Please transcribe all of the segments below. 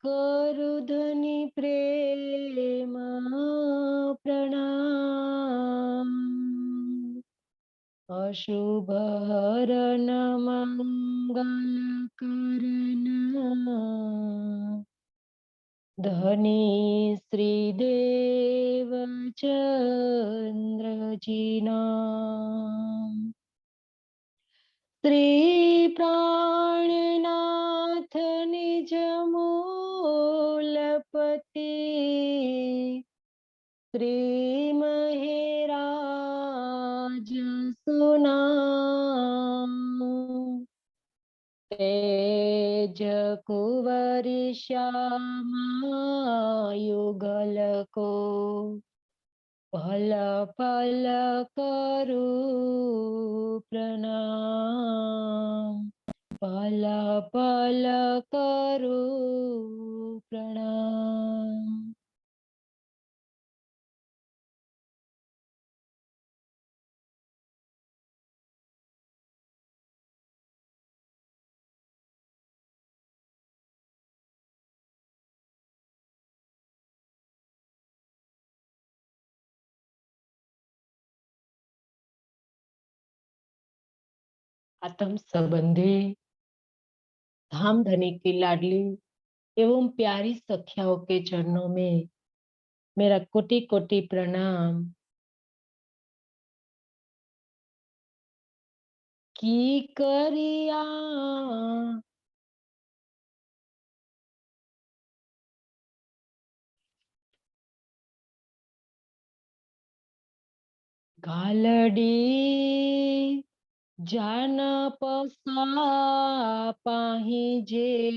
करु धनी प्रेम प्रणाम। अशुभ हरण मंगल करण धनी श्रीदेव चंद्र जी नाम। श्री प्राणनाथ निज मूलपति श्री महेराज सुनाम। तेज कुंवरि श्यामा युगल को पल पल करू प्रणाम। पल पल करू प्रणाम। आत्म संबंधी धाम धनी की लाडली एवं प्यारी सखियाओं के चरणों में मेरा कोटि कोटि प्रणाम। की करिया गालडी जान पसा पाही जे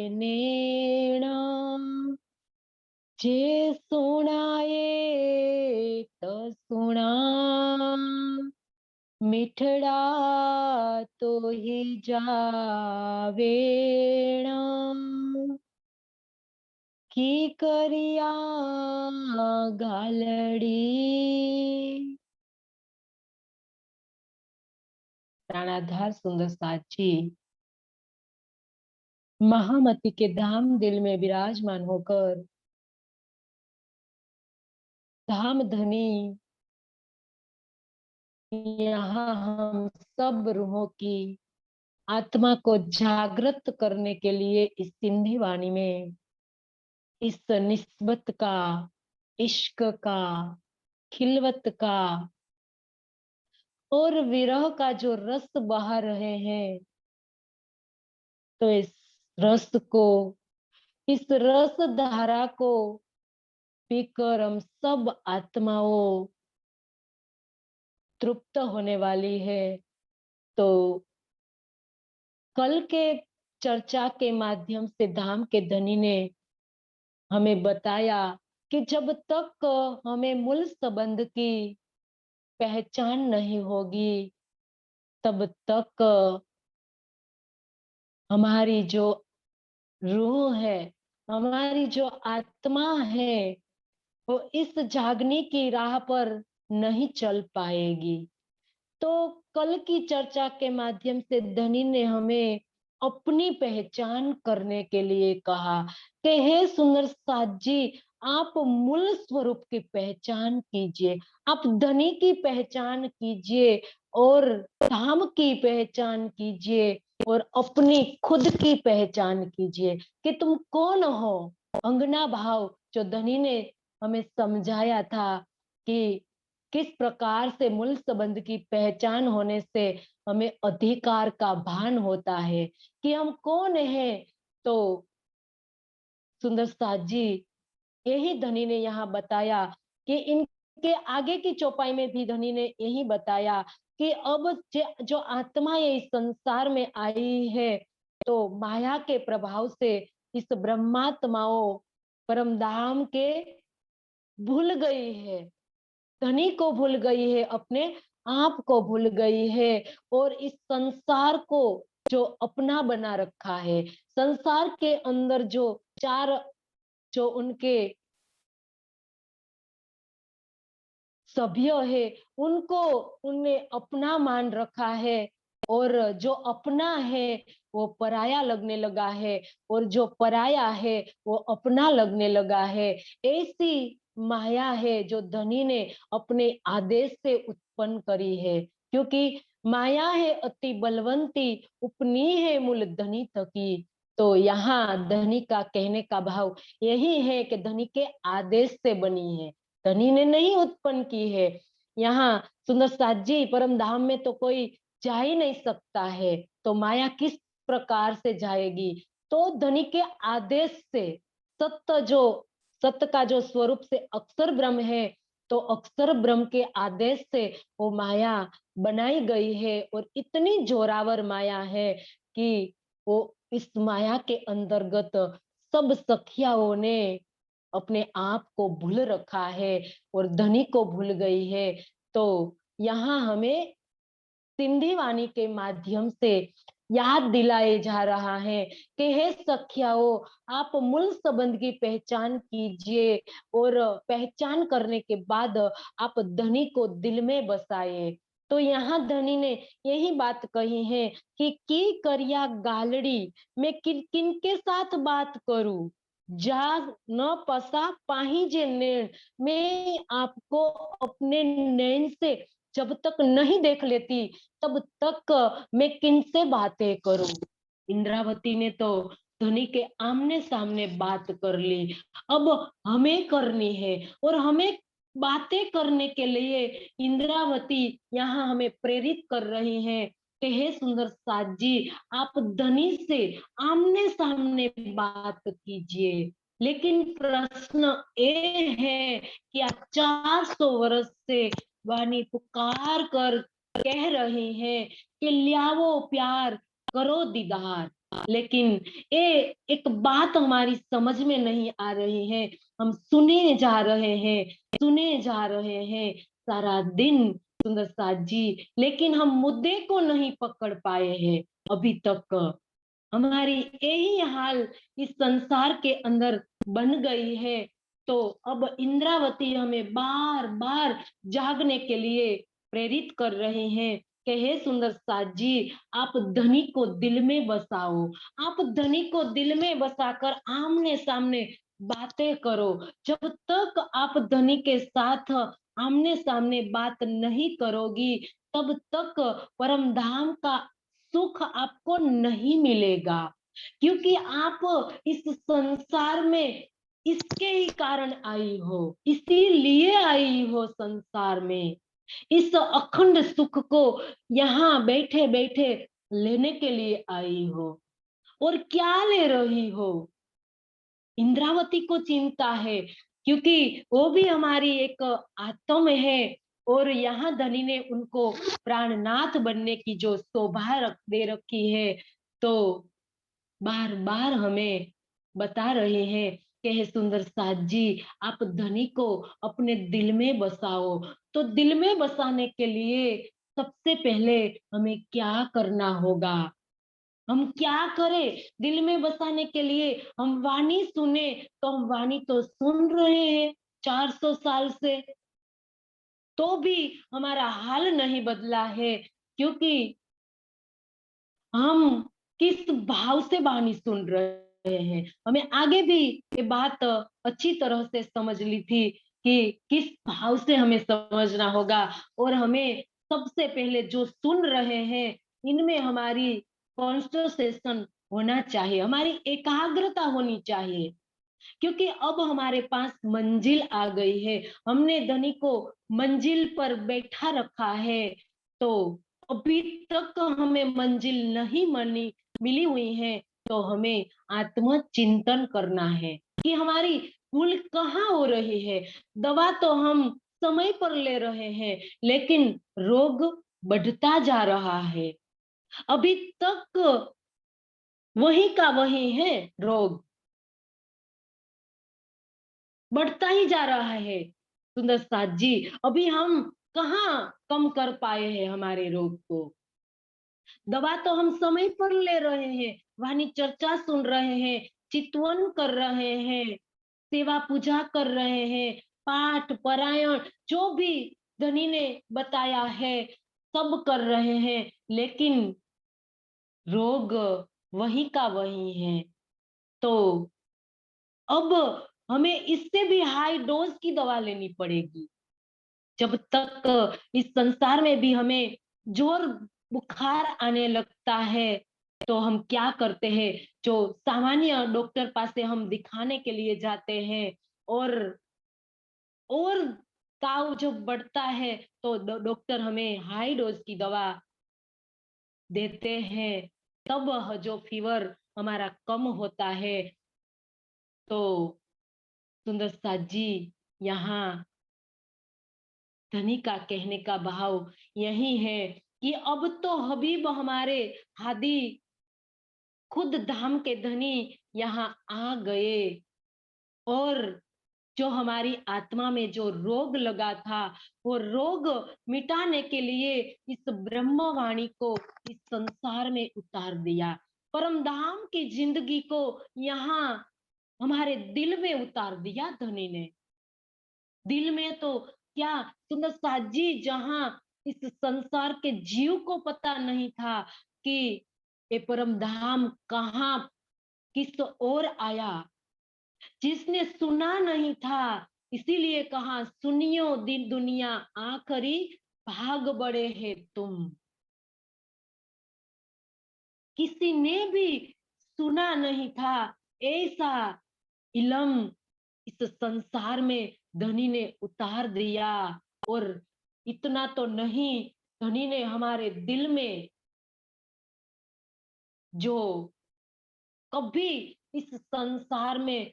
नेण जे सुनाए तो सुना मिठड़ा तो ही जावेण। की करिया गालड़ी। प्राणाधार सुंदर साथ जी महामती के धाम दिल में विराजमान होकर धाम धनी यहाँ हम सब रूहों की आत्मा को जागृत करने के लिए इस सिंधी वाणी में इस निस्बत का, इश्क का, खिलवत का और विरह का जो रस बहा रहे हैं, तो इस रस को, इस रस धारा को पीकर हम सब आत्माओं तृप्त होने वाली है। तो कल के चर्चा के माध्यम से धाम के धनी ने हमें बताया कि जब तक हमें मूल संबंध की पहचान नहीं होगी, तब तक हमारी जो रूह है, हमारी जो आत्मा है, वो इस जागने की राह पर नहीं चल पाएगी। तो कल की चर्चा के माध्यम से धनी ने हमें अपनी पहचान करने के लिए कहा कि हे सुंदर साथ जी, आप मूल स्वरूप की पहचान कीजिए, आप धनी की पहचान कीजिए और धाम की पहचान कीजिए और अपनी खुद की पहचान कीजिए कि तुम कौन हो। अंगना भाव जो धनी ने हमें समझाया था कि किस प्रकार से मूल संबंध की पहचान होने से हमें अधिकार का भान होता है कि हम कौन हैं। तो सुंदर साथ जी यही धनी ने यहाँ बताया कि इनके आगे की चौपाई में भी धनी ने यही बताया कि अब जो आत्मा ये इस संसार में आई है, तो माया के प्रभाव से इस ब्रह्मात्माओं परम धाम के भूल गई है, धनी को भूल गई है, अपने आप को भूल गई है और इस संसार को जो अपना बना रखा है, संसार के अंदर जो चार जो उनके सभ्य है, उनको उनने अपना मान रखा है और जो अपना है वो पराया लगने लगा है, और जो पराया है वो अपना लगने लगा है। ऐसी माया है जो धनी ने अपने आदेश से उत्पन्न करी है, क्योंकि माया है अति बलवंती, उपनी है मूल धनी थकी। तो यहाँ धनी का कहने का भाव यही है कि धनी के आदेश से बनी है, धनी ने नहीं उत्पन्न की है। यहाँ सुंदर साथ जी, परम धाम में तो कोई जा ही नहीं सकता है, तो माया किस प्रकार से जाएगी? तो धनी के आदेश से, सत्य जो, सत्य का जो स्वरूप से अक्षर ब्रह्म है, तो अक्षर ब्रह्म के आदेश से वो माया बनाई गई है, और इतनी जोरावर माया है कि वो इस माया के अंतर्गत सब सखियाओं ने अपने आप को भूल रखा है और धनी को भूल गई है। तो यहाँ हमें सिंधी वाणी के माध्यम से याद दिलाए जा रहा है कि हे सखियाओ, आप मूल संबंध की पहचान कीजिए, और पहचान करने के बाद आप धनी को दिल में बसाए। तो यहाँ धनी ने यही बात कही है कि की करिया गालड़ी, मैं किन किन के साथ बात करूं, जा न पसा पाही जे नैन, मैं आपको अपने नैन से जब तक नहीं देख लेती तब तक मैं किनसे बातें करूं। इंद्रावती ने तो धनी के आमने सामने बात कर ली, अब हमें करनी है, और हमें बातें करने के लिए इंद्रावती यहाँ हमें प्रेरित कर रही है कि हे सुंदर साथ जी, आप धनी से आमने सामने बात कीजिए। लेकिन प्रश्न ये है कि आप 400 वर्ष से वाणी पुकार कर कह रहे हैं कि लियावो प्यार, करो दीदार, लेकिन ये एक बात हमारी समझ में नहीं आ रही है। हम सुने जा रहे हैं, सुने जा रहे हैं सारा दिन सुंदर साथ जी, लेकिन हम मुद्दे को नहीं पकड़ पाए हैं अभी तक। हमारी यही हाल इस संसार के अंदर बन गई है। तो अब इंद्रावती हमें बार बार जागने के लिए प्रेरित कर रहे हैं कि हे सुंदर साथ जी, आप धनी को दिल में बसाओ, आप धनी को दिल में बसाकर आमने सामने बातें करो। जब तक आप धनी के साथ आमने सामने बात नहीं करोगी, तब तक परम धाम का सुख आपको नहीं मिलेगा, क्योंकि आप इस संसार में इसके ही कारण आई हो, इसीलिए आई हो संसार में, इस अखंड सुख को यहाँ बैठे बैठे लेने के लिए आई हो। और क्या ले रही हो? इंद्रावती को चिंता है, क्योंकि वो भी हमारी एक आत्मा है, और यहाँ धनी ने उनको प्राणनाथ बनने की जो शोभा दे रखी है, तो बार बार हमें बता रहे हैं कि हे सुंदर साथ जी, आप धनी को अपने दिल में बसाओ। तो दिल में बसाने के लिए सबसे पहले हमें क्या करना होगा? हम क्या करें दिल में बसाने के लिए? हम वाणी सुने, तो हम वाणी तो सुन रहे हैं 400 साल से, तो भी हमारा हाल नहीं बदला है, क्योंकि हम किस भाव से वाणी सुन रहे हैं। हमें आगे भी ये बात अच्छी तरह से समझ ली थी कि किस भाव से हमें समझना होगा, और हमें सबसे पहले जो सुन रहे हैं इनमें हमारी कॉन्सेंट्रेशन होना चाहिए, हमारी एकाग्रता होनी चाहिए, क्योंकि अब हमारे पास मंजिल आ गई है, हमने धनी को मंजिल पर बैठा रखा है। तो अभी तक हमें मंजिल नहीं मिली हुई है, तो हमें आत्मचिंतन करना है कि हमारी भूल कहाँ हो रही है। दवा तो हम समय पर ले रहे हैं, लेकिन रोग बढ़ता जा रहा है, अभी तक वही का वही है, रोग बढ़ता ही जा रहा है। सुंदर साथ जी, अभी हम कहाँ कम कर पाए हैं हमारे रोग को? दवा तो हम समय पर ले रहे हैं, वाणी चर्चा सुन रहे हैं, चितवन कर रहे हैं, सेवा पूजा कर रहे हैं, पाठ परायण जो भी धनी ने बताया है सब कर रहे हैं, लेकिन रोग वही का वही है। तो अब हमें इससे भी हाई डोज की दवा लेनी पड़ेगी। जब तक इस संसार में भी हमें जोर बुखार आने लगता है, तो हम क्या करते हैं, जो सामान्य डॉक्टर पास से हम दिखाने के लिए जाते हैं, और और ताव जब बढ़ता है तो डॉक्टर हमें हाई डोज की दवा देते हैं। तब जो फीवर हमारा कम होता है। तो सुंदर साथ जी, यहाँ धनी का कहने का भाव यही है कि अब तो हबीब हमारे हादी खुद धाम के धनी यहाँ आ गए, और जो हमारी आत्मा में जो रोग लगा था, वो रोग मिटाने के लिए इस ब्रह्मवाणी को इस संसार में उतार दिया। परम धाम की जिंदगी को यहाँ हमारे दिल में उतार दिया धनी ने। दिल में तो क्या सुंदर साथ जी, जहां इस संसार के जीव को पता नहीं था कि ये परम धाम कहाँ किस ओर आया, जिसने सुना नहीं था, इसीलिए कहा सुनियो दिन दुनिया आखरी भाग बड़े है तुम। किसी ने भी सुना नहीं था ऐसा इलम इस संसार में धनी ने उतार दिया। और इतना तो नहीं, धनी ने हमारे दिल में जो कभी इस संसार में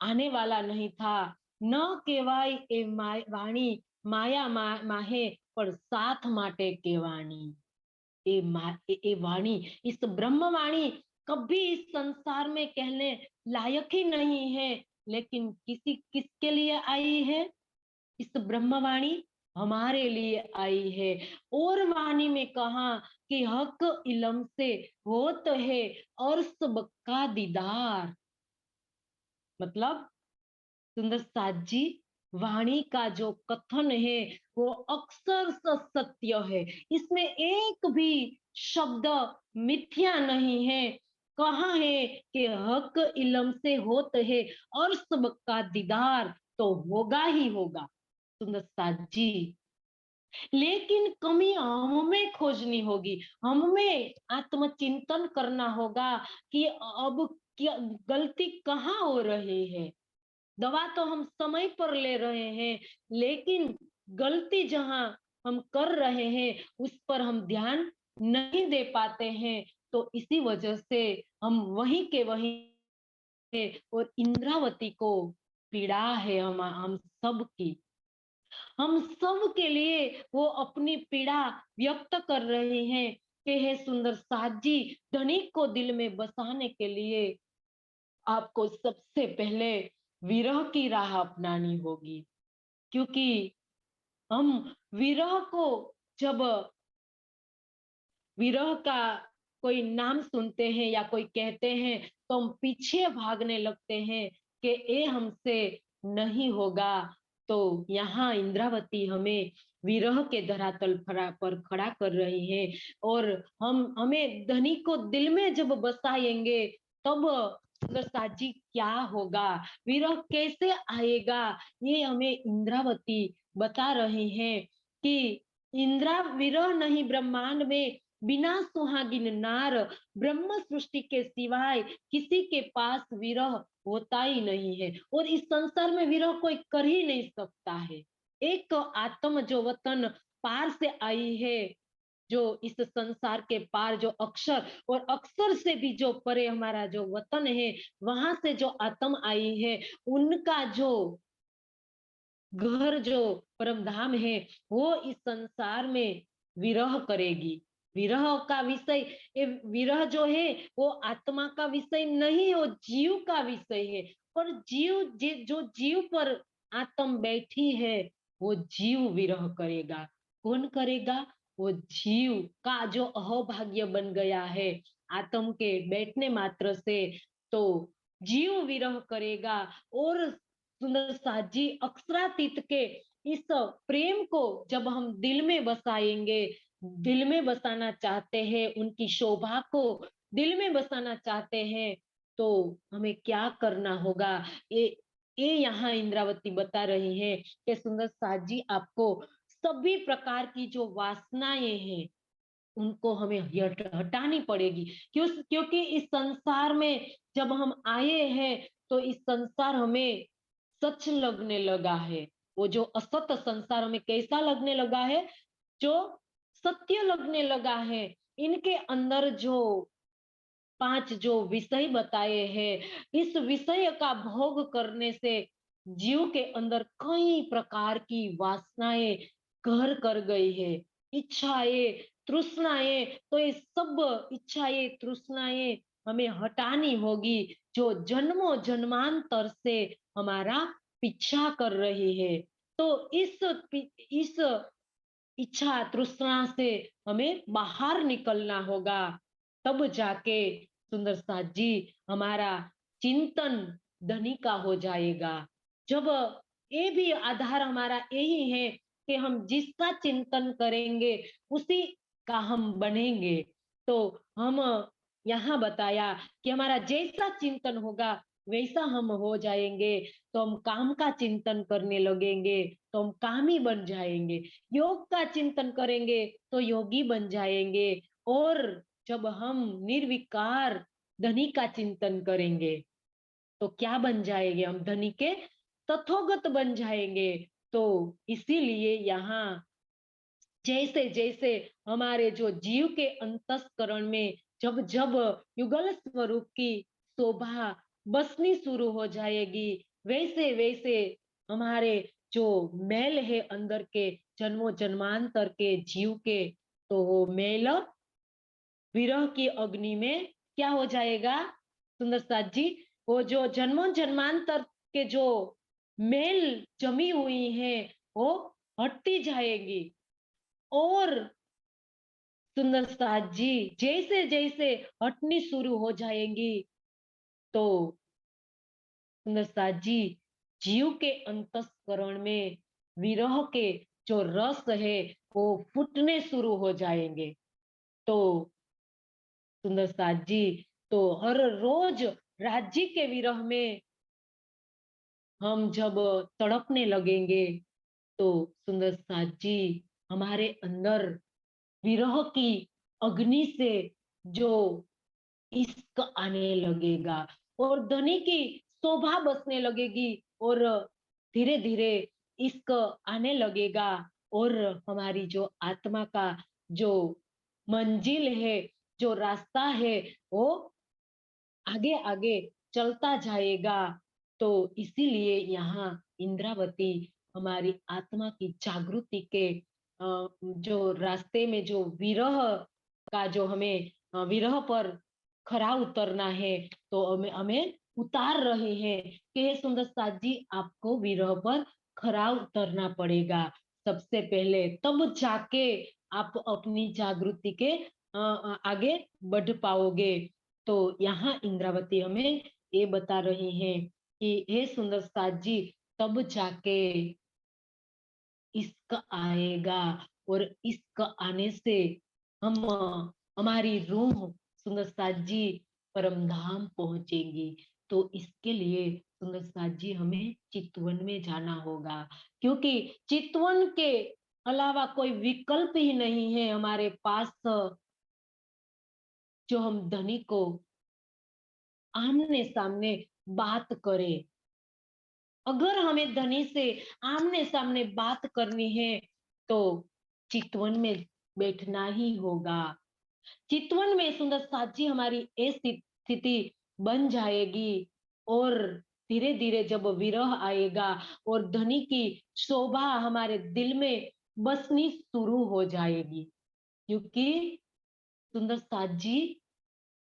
आने वाला नहीं था, न केवाय ए वाणी माया माहे पर साथ माटे के वाणी, ए वाणी, इस ब्रह्म वाणी कभी इस संसार में कहने लायक ही नहीं है। लेकिन किसके लिए आई है इस ब्रह्मवाणी? हमारे लिए आई है। और वाणी में कहा कि हक इलम से होत है और सबका दीदार। मतलब सुंदर साथ जी, वाणी का जो कथन है वो अक्सर सत्य है। इसमें एक भी शब्द मिथ्या नहीं है। कहा है कि हक इलम से होत है और सबका दीदार, तो होगा ही होगा सुंदर साथ जी। लेकिन कमी हमें खोजनी होगी, हमें आत्मचिंतन करना होगा कि अब क्या गलती कहाँ हो रही है। दवा तो हम समय पर ले रहे हैं, लेकिन गलती जहां हम कर रहे हैं उस पर हम ध्यान नहीं दे पाते हैं। तो इसी वजह से हम वहीं के वहीं है, और इंद्रावती को पीड़ा है हम सब की। हम सब के लिए वो अपनी पीड़ा व्यक्त कर रहे हैं कि हे सुंदर साथ जी, धनिक को दिल में बसाने के लिए आपको सबसे पहले विरह की राह अपनानी होगी। क्योंकि हम विरह को जब विरह का कोई नाम सुनते हैं या कोई कहते हैं, तो हम पीछे भागने लगते हैं कि ये हमसे नहीं होगा। तो यहाँ इंद्रावती हमें विरह के धरातल पर खड़ा कर रही है, और हमें धनी को दिल में जब बसाएंगे, तब सुंदर जी क्या होगा, विरह कैसे आएगा, ये हमें इंद्रावती बता रही है कि इंद्रा विरह नहीं ब्रह्मांड में बिना सुहागिन नार, ब्रह्म सृष्टि के सिवाय किसी के पास विरह होता ही नहीं है, और इस संसार में विरह कोई कर ही नहीं सकता है। एक आत्म जो वतन पार से आई है, जो इस संसार के पार, जो अक्षर और अक्षर से भी जो परे हमारा जो वतन है, वहां से जो आत्म आई है, उनका जो घर, जो परम धाम है, वो इस संसार में विरह करेगी। विरह का विषय, ये विरह जो है वो आत्मा का विषय नहीं, वो जीव का विषय है। पर जो जीव पर आत्म बैठी है, वो जीव विरह करेगा। कौन करेगा? वो जीव का जो अहोभाग्य बन गया है आत्म के बैठने मात्र से, तो जीव विरह करेगा। और सुंदर साथ जी, अक्षरातीत के इस प्रेम को जब हम दिल में बसाएंगे, दिल में बसाना चाहते हैं, उनकी शोभा को दिल में बसाना चाहते हैं तो हमें क्या करना होगा? ये यहाँ इंद्रावती बता रही है कि सुंदर साथ जी आपको सभी प्रकार की जो वासनाएं हैं उनको हमें हटानी पड़ेगी। क्योंकि इस संसार में जब हम आए हैं तो इस संसार हमें सच लगने लगा है। वो जो असत संसार हमें कैसा लगने लगा है? जो सत्य लगने लगा है। इनके अंदर जो 5 जो विषय बताए हैं, इस विषय का भोग करने से जीव के अंदर कई प्रकार की वासनाएं घर कर गई है। इच्छाएं, तृष्णाएं, तो ये सब इच्छाएं, तृष्णाएं हमें हटानी होगी जो जन्मों जन्मांतर से हमारा पीछा कर रही है। तो इस इच्छा तृष्णा से हमें बाहर निकलना होगा, तब जाके सुंदर साथ जी हमारा चिंतन धनी का हो जाएगा। जब ये भी आधार हमारा यही है कि हम जिसका चिंतन करेंगे उसी का हम बनेंगे। तो हम यहाँ बताया कि हमारा जैसा चिंतन होगा वैसा हम हो जाएंगे। तो हम काम का चिंतन करने लगेंगे तो हम कामी बन जाएंगे। योग का चिंतन करेंगे तो योगी बन जाएंगे। और जब हम निर्विकार धनी का चिंतन करेंगे तो क्या बन जाएंगे? हम धनी के तथोगत बन जाएंगे। तो इसीलिए यहाँ जैसे जैसे हमारे जो जीव के अंतस्करण में जब जब युगल स्वरूप की शोभा बसनी शुरू हो जाएगी, वैसे वैसे हमारे जो मैल है अंदर के जन्मों जन्मांतर के जीव के, तो वो मैल विरह की अग्नि में क्या हो जाएगा सुंदर साथ जी? वो जो जन्मों जन्मांतर के जो मेल जमी हुई है वो हटती जाएगी। और सुंदर साथ जी जैसे जैसे हटनी शुरू हो जाएंगी तो सुंदर साथ जी जीव के अंतस्करण में विरह के जो रस है वो फूटने शुरू हो जाएंगे। तो सुंदर साथ जी तो हर रोज राज्य के विरह में हम जब तड़पने लगेंगे तो सुंदर साथ जी हमारे अंदर विरह की अग्नि से जो इश्क आने लगेगा और धनी की शोभा बसने लगेगी और धीरे धीरे इश्क आने लगेगा। और हमारी जो आत्मा का जो मंजिल है, जो रास्ता है, वो आगे आगे चलता जाएगा। तो इसीलिए यहाँ इंद्रावती हमारी आत्मा की जागृति के जो रास्ते में जो विरह का जो हमें विरह पर खरा उतरना है तो हमें हमें उतार रहे हैं कि हे सुंदर साथ जी आपको विरह पर खरा उतरना पड़ेगा सबसे पहले, तब जाके आप अपनी जागृति के आगे बढ़ पाओगे। तो यहाँ इंद्रावती हमें ये बता रही हैं कि हे सुंदर साथ जी तब जाके इश्क आएगा और इश्क आने से हम हमारी रूह सुंदर साथ जी परम धाम पहुंचेगी। तो इसके लिए सुंदर साथ जी हमें चितवन में जाना होगा, क्योंकि चितवन के अलावा कोई विकल्प ही नहीं है हमारे पास जो हम धनी को आमने सामने बात करें। अगर हमें धनी से आमने सामने बात करनी है तो चितवन में बैठना ही होगा। चितवन में सुंदर साथ जी हमारी ऐसी स्थिति बन जाएगी और धीरे धीरे जब विरह आएगा और धनी की शोभा हमारे दिल में बसनी शुरू हो जाएगी। क्योंकि सुंदर साथ जी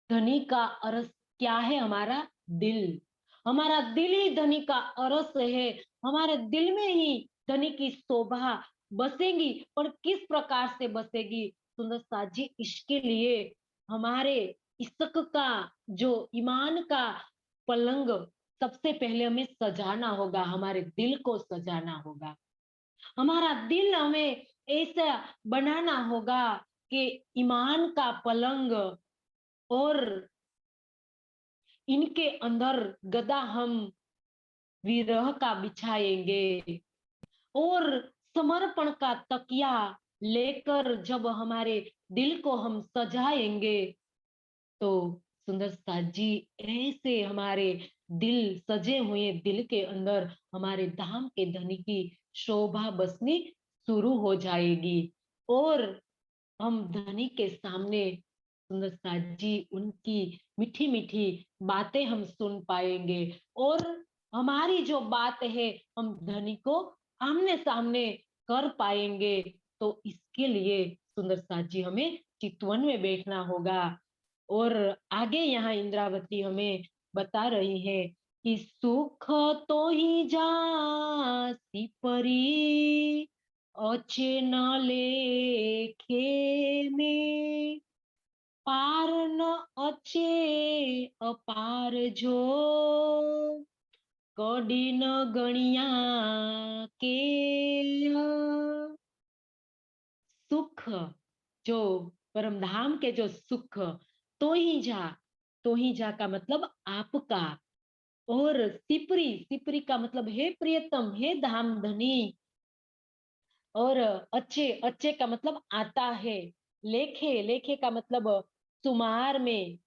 धनी का अरस क्या है? हमारा दिल। हमारा दिल ही धनी का अरस है। हमारे दिल में ही धनी की शोभा बसेगी। पर किस प्रकार से बसेगी सुंदर साथ जी? इसके लिए हमारे इश्क का जो ईमान का पलंग सबसे पहले हमें सजाना होगा, हमारे दिल को सजाना होगा। हमारा दिल हमें ऐसा बनाना होगा कि ईमान का पलंग और इनके अंदर गदा हम विरह का बिछाएंगे और समर्पण का तकिया लेकर जब हमारे दिल को हम सजाएंगे तो सुंदर साथ जी ऐसे हमारे दिल सजे हुए दिल के अंदर हमारे धाम के धनी की शोभा बसनी शुरू हो जाएगी और हम धनी के सामने सुंदर साथ जी उनकी मीठी मीठी बातें हम सुन पाएंगे और हमारी जो बात है हम धनी को आमने सामने कर पाएंगे। तो इसके लिए सुंदर साथ जी हमें चितवन में बैठना होगा। और आगे यहाँ इंद्रावती हमें बता रही है कि सुख तो ही जासी परी अच्छे न लेखे में पार न अच्छे अपार जो कड़ी न गणिया के सुख जो परम धाम के जो सुख तो ही जा का मतलब आपका और सिपरी सिपरी का मतलब हे प्रियतम हे धाम धनी और अच्छे अच्छे का मतलब आता है लेखे लेखे का मतलब सुमार में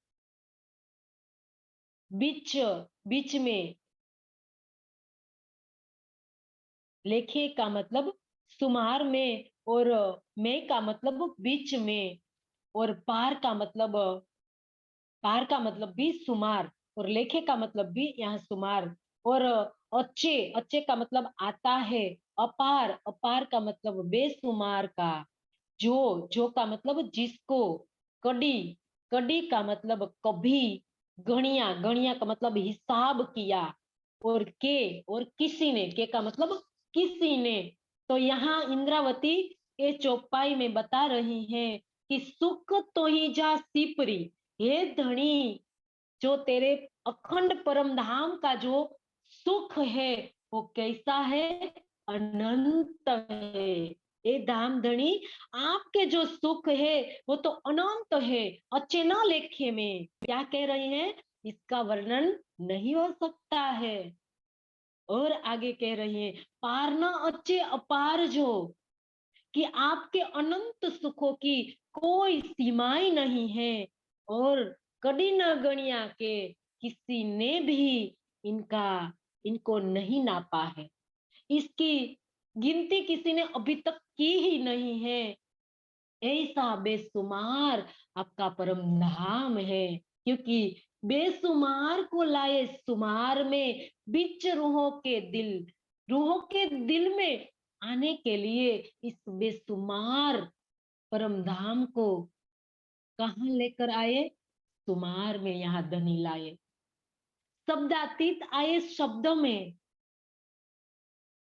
बीच बीच में लेखे का मतलब सुमार में और में का मतलब बीच में और पार का मतलब भी सुमार और लेखे का मतलब भी यहाँ सुमार और अच्छे अच्छे का मतलब आता है अपार अपार का मतलब बेसुमार का जो का मतलब जिसको कड़ी कड़ी का मतलब कभी गणिया गणिया का मतलब हिसाब किया और किसी ने के का मतलब किसी ने। तो यहाँ इंद्रावती ये चौपाई में बता रही है कि सुख तो ही जा सिपरी हे धनी जो तेरे अखंड परम धाम का जो सुख है वो कैसा है अनंत है। ये धाम धनी आपके जो सुख है वो तो अनंत है अच्छे ना लेखे में क्या कह रहे हैं इसका वर्णन नहीं हो सकता है। और आगे कह रही है पार ना अच्छे अपार जो कि आपके अनंत सुखों की कोई सीमाएं नहीं है और कड़ी न गणिया के किसी ने भी इनका इनको नहीं नापा है इसकी गिनती किसी ने अभी तक की ही नहीं है। ऐसा बेसुमार आपका परम धाम है क्योंकि बेसुमार को लाए सुमार में बीच रूहों के दिल में आने के लिए इस बेसुमार परम धाम को कहाँ लेकर आए सुमार में यहाँ धनी लाए शब्दातीत आए शब्द में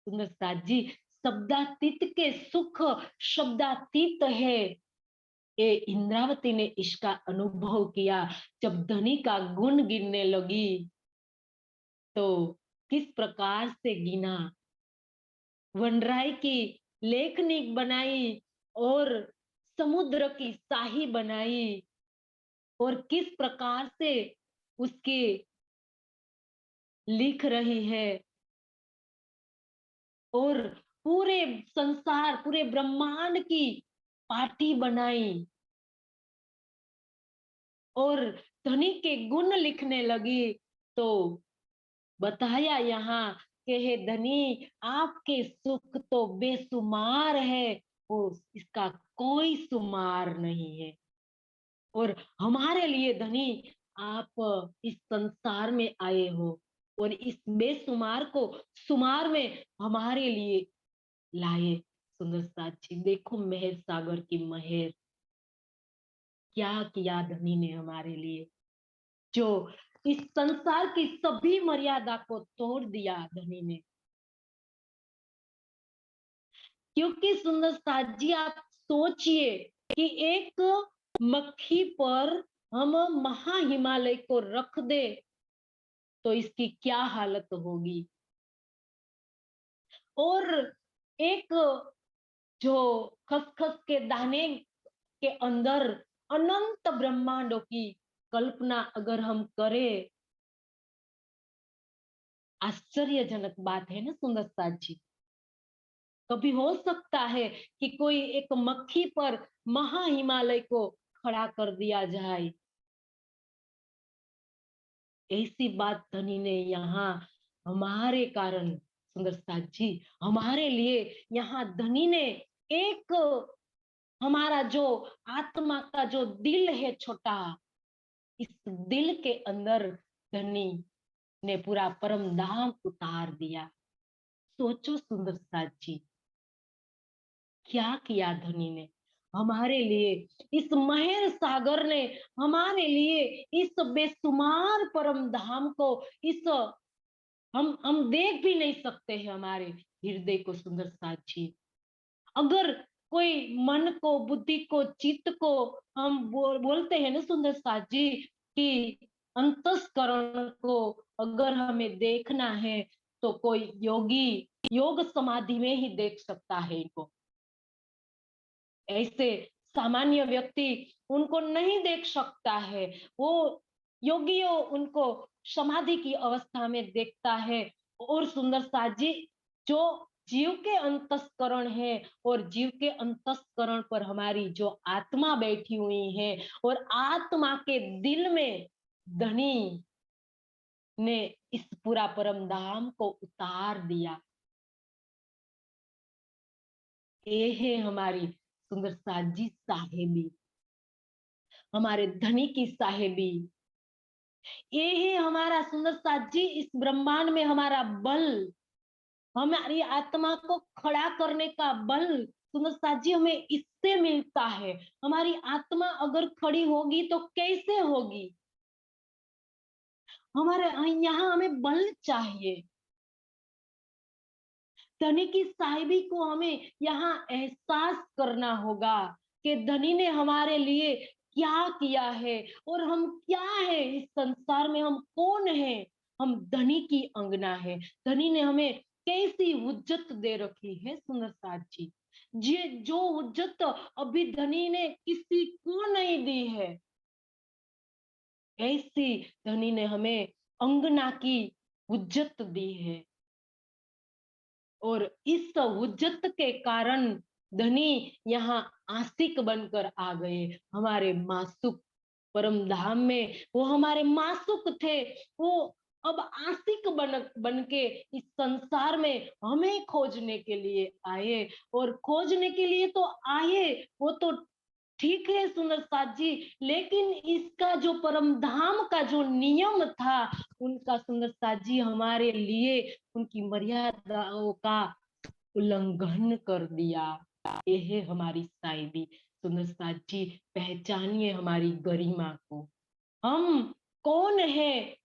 सुंदर साथ जी शब्दातीत के सुख शब्दातीत है। ये इंद्रावती ने इसका अनुभव किया जब धनी का गुण गिनने लगी तो किस प्रकार से गिना वनराय की लेखनी बनाई और समुद्र की शाही बनाई और किस प्रकार से उसके लिख रही है और पूरे संसार पूरे ब्रह्मांड की पार्टी बनाई और धनी के गुण लिखने लगी तो बताया यहाँ कि हे धनी आपके सुख तो बेसुमार है वो इसका कोई सुमार नहीं है और हमारे लिए धनी आप इस संसार में आए हो और इस बेसुमार को सुमार में हमारे लिए लाए। सुंदर साथी देखो मेहर सागर की मेहर क्या किया धनी ने हमारे लिए जो इस संसार की सभी मर्यादा को तोड़ दिया धनी ने। क्योंकि सुंदर साथ जी आप सोचिए कि एक मक्खी पर हम महा हिमालय को रख दे तो इसकी क्या हालत होगी और एक जो खसखस के दाने के अंदर अनंत ब्रह्मांडों की कल्पना अगर हम करें, आश्चर्यजनक बात है ना सुंदर साथ जी। कभी हो सकता है कि कोई एक मक्खी पर महा हिमालय को खड़ा कर दिया जाए। ऐसी बात धनी ने यहाँ हमारे कारण, सुंदर साथ जी, हमारे लिए यहाँ धनी ने एक, हमारा जो आत्मा का जो दिल है छोटा, इस दिल के अंदर धनी ने पूरा परम धाम उतार दिया। सोचो सुंदर साथ जी, क्या किया धनी ने हमारे लिए। इस महेर सागर ने हमारे लिए इस बेशुमार परम धाम को, इस हम देख भी नहीं सकते हैं हमारे हृदय को सुंदर साथ जी। अगर कोई मन को, बुद्धि को, चित्त को हम बोलते हैं ना सुंदर साथ जी कि अंतस्करण को अगर हमें देखना है तो कोई योगी योग समाधि में ही देख सकता है इनको। ऐसे सामान्य व्यक्ति उनको नहीं देख सकता है। वो योगियों उनको समाधि की अवस्था में देखता है। और सुंदर साथ जी, जो जीव के अंतस्करण है और जीव के अंतस्करण पर हमारी जो आत्मा बैठी हुई है और आत्मा के दिल में धनी ने इस पूरा परम धाम को उतार दिया। ये है हमारी सुंदर साथ जी साहेबी, हमारे धनी की साहेबी। ये है हमारा सुंदर साथ जी इस ब्रह्मांड में हमारा बल, हमारी आत्मा को खड़ा करने का बल सुंदर साथ जी हमें इससे मिलता है। हमारी आत्मा अगर खड़ी होगी तो कैसे होगी? हमारे यहाँ हमें बल चाहिए। धनी की साहिबी को हमें यहाँ एहसास करना होगा कि धनी ने हमारे लिए क्या किया है और हम क्या है इस संसार में, हम कौन है। हम धनी की अंगना है। धनी ने हमें कैसी हुज्जत दे रखी है सुंदर साथ जी। ये जो हुज्जत अभी धनी ने किसी को नहीं दी है, ऐसी धनी ने हमें अंगना की हुज्जत दी है। और इस हुज्जत के कारण धनी यहाँ आशिक बनकर आ गए हमारे मासुक परम धाम में। वो हमारे मासुक थे, वो अब आशिक बन के इस संसार में हमें खोजने के लिए आए। और खोजने के लिए तो आए, वो तो ठीक है सुंदर साथ जी, लेकिन इसका जो परम धाम का जो नियम था, उनका सुंदर साथ जी हमारे लिए उनकी मर्यादाओं का उल्लंघन कर दिया। ये है हमारी साइबी। सुंदर साथ जी, पहचानिए हमारी गरिमा को, हम कौन है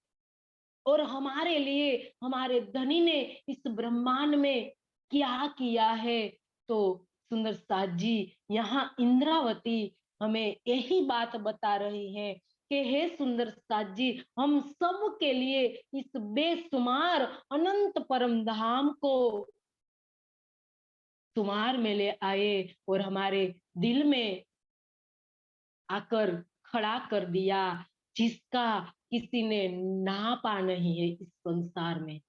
और हमारे लिए हमारे धनी ने इस ब्रह्मांड में क्या किया है। तो सुंदर साथ जी, यहाँ इंद्रावती हमें यही बात बता रही है कि हे सुंदर साथ जी, हम सब के लिए इस बेशुमार अनंत परम धाम को तुम्हार में ले आए और हमारे दिल में आकर खड़ा कर दिया, जिसका किसी ने नापा नहीं है इस संसार में।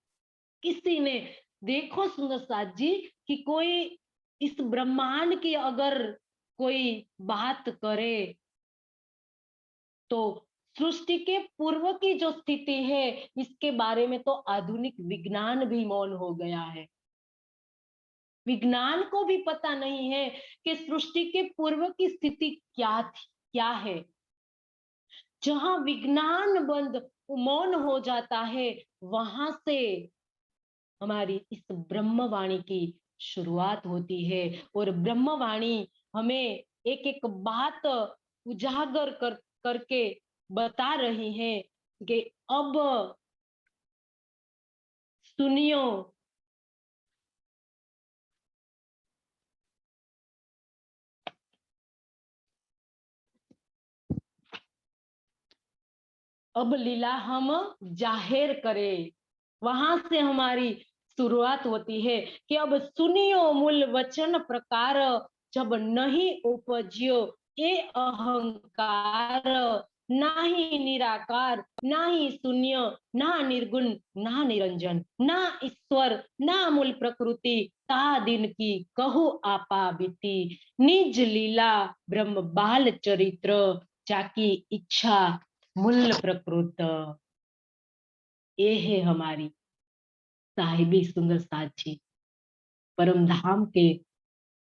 किसी ने, देखो सुंदर साथ जी कि कोई इस ब्रह्मांड की अगर कोई बात करे तो सृष्टि के पूर्व की जो स्थिति है इसके बारे में तो आधुनिक विज्ञान भी मौन हो गया है। विज्ञान को भी पता नहीं है कि सृष्टि के पूर्व की स्थिति क्या थी, क्या है। जहां विज्ञान बंद, मौन हो जाता है, वहां से हमारी इस ब्रह्मवाणी की शुरुआत होती है। और ब्रह्मवाणी हमें एक एक बात उजागर करके बता रही है कि अब सुनियो, अब लीला हम जाहिर करें। वहां से हमारी शुरुआत होती है कि अब सुनियो मूल वचन प्रकार, जब नहीं उपजियो ये अहंकार, ना ही निराकार, ना ही शून्य, ना निर्गुण, ना निरंजन, ना ईश्वर, ना मूल प्रकृति, ता दिन की कहू आपा बीती, निज लीला ब्रह्म बाल चरित्र, जाकी इच्छा मूल प्रकृत। ये है हमारी साहिबी सुंदर साची, परम धाम के,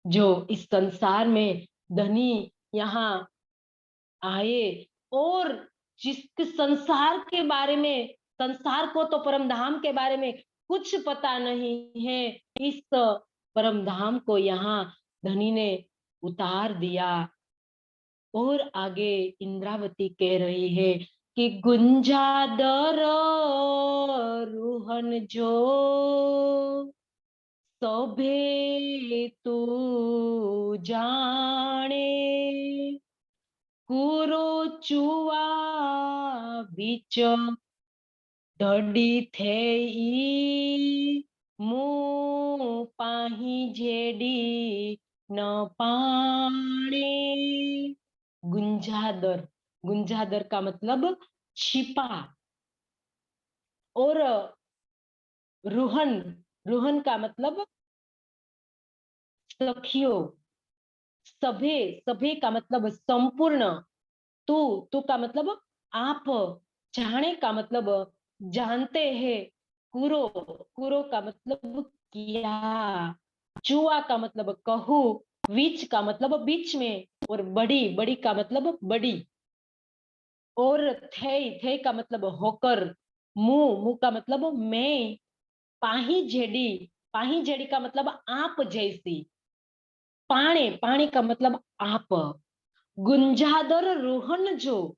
जो इस संसार में धनी यहाँ आए, और जिसके संसार के बारे में, संसार को तो परम धाम के बारे में कुछ पता नहीं है, इस परम धाम को यहाँ धनी ने उतार दिया। और आगे इंद्रावती कह रही है कि गुंजादर रुहन जो सभे तू जाने, कुरो चुआ बीच धड़ी थे मुँह पाही जेडी न पाणे। गुंजादर, गुंजादर का मतलब छिपा, और रुहन, रुहन का मतलब सखियों, सभे, सभे का मतलब संपूर्ण, तू का मतलब आप, जाने का मतलब जानते हैं, कुरो, कुरो का मतलब क्या, चुआ का मतलब कहू, बीच का मतलब बीच में, और बड़ी, बड़ी का मतलब बड़ी, और थे का मतलब होकर, मुंह, मुंह का मतलब मैं, पाही जेडी का मतलब आप जैसी, पाणे, पाणी का मतलब आप, गुंजादर रोहन जो,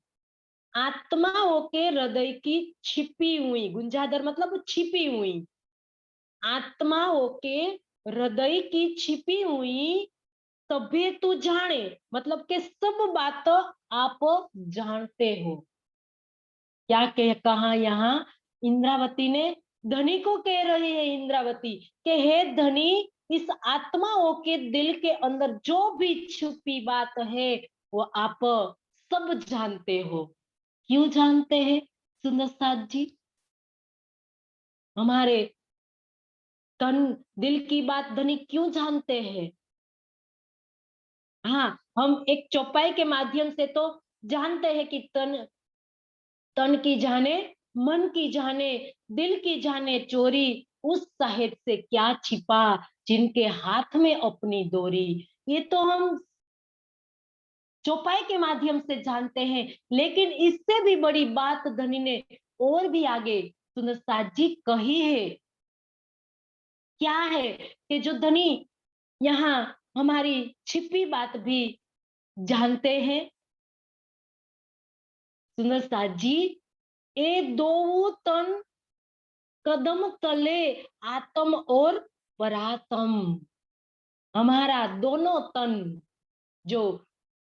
आत्माओं के हृदय की छिपी हुई, गुंजादर मतलब छिपी हुई, आत्माओं के हृदय की छिपी हुई सभे तू जाने, मतलब के सब बात आप जानते हो। क्या कहा यहाँ इंद्रावती ने, धनी को कह रही है इंद्रावती कि हे धनी, इस आत्माओं के दिल के अंदर जो भी छुपी बात है वो आप सब जानते हो। क्यों जानते हैं सुंदर साथ जी? हमारे तन दिल की बात धनी क्यों जानते हैं? हाँ, हम एक चौपाई के माध्यम से तो जानते हैं कि तन, तन की जाने, मन की जाने, दिल की जाने चोरी, उस साहेब से क्या छिपा, जिनके हाथ में अपनी डोरी। ये तो हम चौपाई के माध्यम से जानते हैं, लेकिन इससे भी बड़ी बात धनी ने और भी आगे सुनसा जी कही है। क्या है कि जो धनी यहाँ हमारी छिपी बात भी जानते हैं सुंदर साथ जी, ए दो तन कदम तले आत्म और परातम, हमारा दोनों तन, जो